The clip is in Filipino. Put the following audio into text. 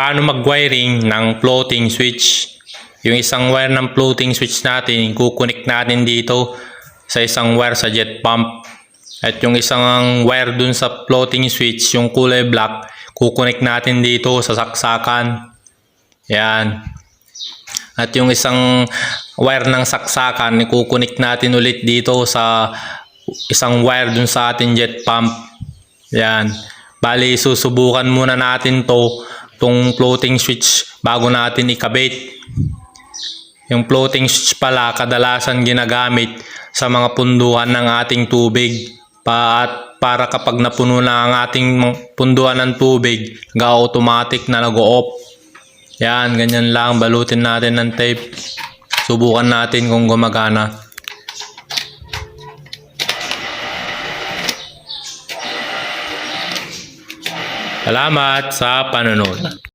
paano mag-wiring ng floating switch. Yung isang wire ng floating switch natin, kukunik natin dito sa isang wire sa jet pump. At yung isang wire dun sa floating switch, yung kulay black, kukunik natin dito sa saksakan. Yan. At yung isang wire ng saksakan, kukunik natin ulit dito sa isang wire dun sa ating jet pump. Yan. Bali, susubukan muna natin tong floating switch bago natin ikabit. Yung floating switch pala kadalasan ginagamit sa mga punduhan ng ating tubig. Para kapag napuno na ang ating punduhan ng tubig, automatic na nag-o-off. Yan, ganyan lang. Balutin natin ng tape. Subukan natin kung gumagana. Salamat sa panonood.